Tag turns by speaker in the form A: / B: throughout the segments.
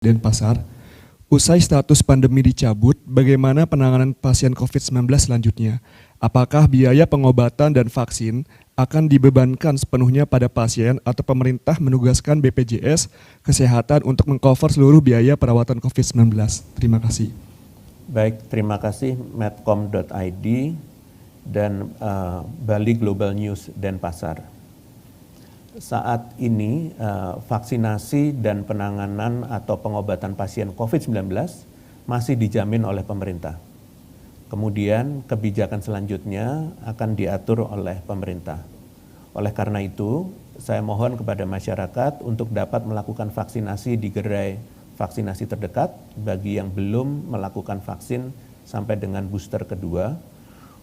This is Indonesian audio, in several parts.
A: Denpasar, usai status pandemi dicabut, bagaimana penanganan pasien COVID-19 selanjutnya? Apakah biaya pengobatan dan vaksin akan dibebankan sepenuhnya pada pasien atau pemerintah menugaskan BPJS Kesehatan untuk mengcover seluruh biaya perawatan COVID-19? Terima kasih.
B: Baik, terima kasih medcom.id dan Bali Global News Denpasar. Saat ini vaksinasi dan penanganan atau pengobatan pasien COVID-19 masih dijamin oleh pemerintah. Kemudian kebijakan selanjutnya akan diatur oleh pemerintah. Oleh karena itu, saya mohon kepada masyarakat untuk dapat melakukan vaksinasi di gerai vaksinasi terdekat bagi yang belum melakukan vaksin sampai dengan booster kedua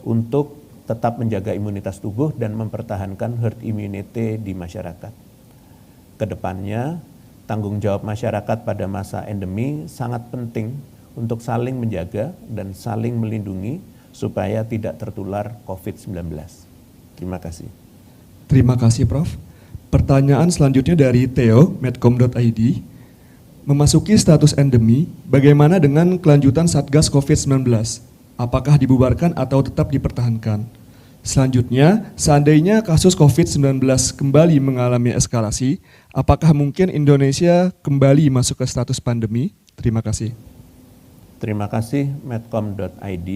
B: untuk tetap menjaga imunitas tubuh dan mempertahankan herd immunity di masyarakat. Kedepannya, tanggung jawab masyarakat pada masa endemi sangat penting untuk saling menjaga dan saling melindungi supaya tidak tertular COVID-19. Terima kasih.
A: Terima kasih, Prof. Pertanyaan selanjutnya dari Theo, medcom.id. Memasuki status endemi, bagaimana dengan kelanjutan Satgas COVID-19? Apakah dibubarkan atau tetap dipertahankan? Selanjutnya, seandainya kasus COVID-19 kembali mengalami eskalasi, apakah mungkin Indonesia kembali masuk ke status pandemi? Terima kasih.
B: Terima kasih medcom.id.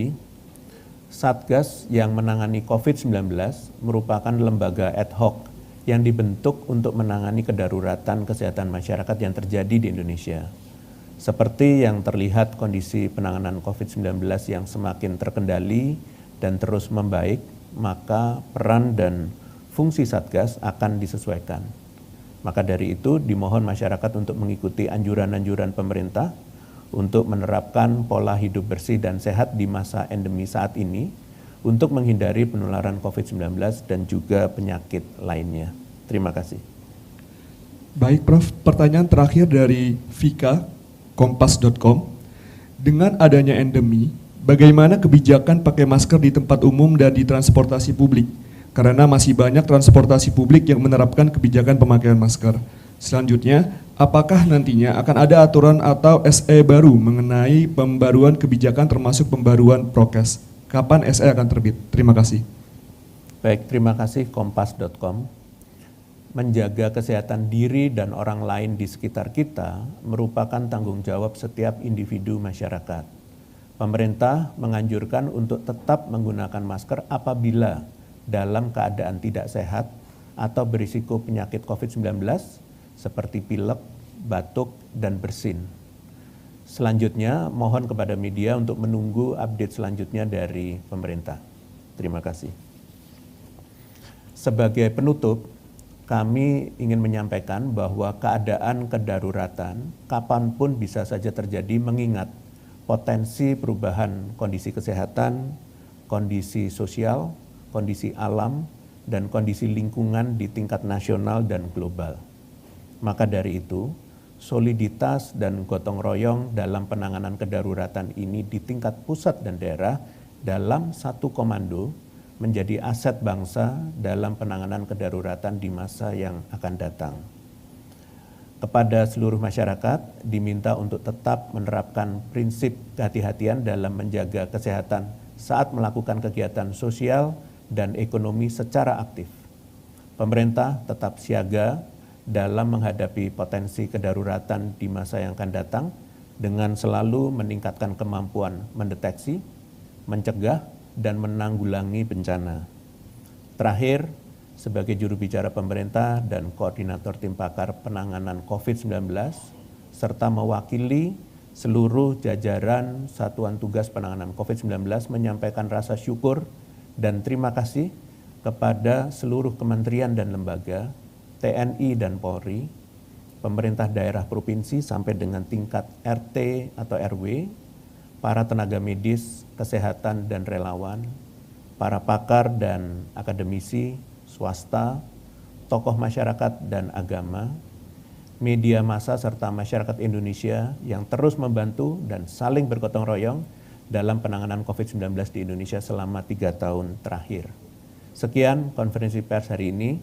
B: Satgas yang menangani COVID-19 merupakan lembaga ad hoc yang dibentuk untuk menangani kedaruratan kesehatan masyarakat yang terjadi di Indonesia. Seperti yang terlihat kondisi penanganan COVID-19 yang semakin terkendali dan terus membaik, maka peran dan fungsi Satgas akan disesuaikan. Maka dari itu dimohon masyarakat untuk mengikuti anjuran-anjuran pemerintah untuk menerapkan pola hidup bersih dan sehat di masa endemi saat ini untuk menghindari penularan COVID-19 dan juga penyakit lainnya. Terima kasih.
A: Baik, Prof. Pertanyaan terakhir dari Vika, kompas.com. Dengan adanya endemi, bagaimana kebijakan pakai masker di tempat umum dan di transportasi publik? Karena masih banyak transportasi publik yang menerapkan kebijakan pemakaian masker. Selanjutnya, apakah nantinya akan ada aturan atau SE baru mengenai pembaruan kebijakan termasuk pembaruan prokes? Kapan SE akan terbit? Terima kasih.
B: Baik, terima kasih kompas.com. Menjaga kesehatan diri dan orang lain di sekitar kita merupakan tanggung jawab setiap individu masyarakat. Pemerintah menganjurkan untuk tetap menggunakan masker apabila dalam keadaan tidak sehat atau berisiko penyakit COVID-19 seperti pilek, batuk, dan bersin. Selanjutnya, mohon kepada media untuk menunggu update selanjutnya dari pemerintah. Terima kasih. Sebagai penutup, kami ingin menyampaikan bahwa keadaan kedaruratan kapanpun bisa saja terjadi mengingat potensi perubahan kondisi kesehatan, kondisi sosial, kondisi alam, dan kondisi lingkungan di tingkat nasional dan global. Maka dari itu, soliditas dan gotong royong dalam penanganan kedaruratan ini di tingkat pusat dan daerah dalam satu komando menjadi aset bangsa dalam penanganan kedaruratan di masa yang akan datang. Kepada seluruh masyarakat diminta untuk tetap menerapkan prinsip kehati-hatian dalam menjaga kesehatan saat melakukan kegiatan sosial dan ekonomi secara aktif. Pemerintah tetap siaga dalam menghadapi potensi kedaruratan di masa yang akan datang dengan selalu meningkatkan kemampuan mendeteksi, mencegah, dan menanggulangi bencana. Terakhir, sebagai juru bicara pemerintah dan koordinator tim pakar penanganan COVID-19, serta mewakili seluruh jajaran Satuan Tugas Penanganan COVID-19 menyampaikan rasa syukur dan terima kasih kepada seluruh kementerian dan lembaga, TNI dan Polri, pemerintah daerah provinsi sampai dengan tingkat RT atau RW, para tenaga medis, kesehatan dan relawan, para pakar dan akademisi, swasta, tokoh masyarakat dan agama, media massa serta masyarakat Indonesia yang terus membantu dan saling bergotong royong dalam penanganan COVID-19 di Indonesia selama 3 tahun terakhir. Sekian konferensi pers hari ini.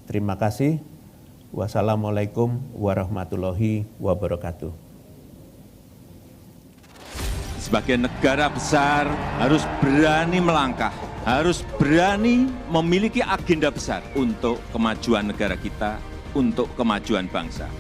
B: Terima kasih. Wassalamualaikum warahmatullahi wabarakatuh.
C: sebagai negara besar harus berani melangkah, harus berani memiliki agenda besar untuk kemajuan negara kita, untuk kemajuan bangsa.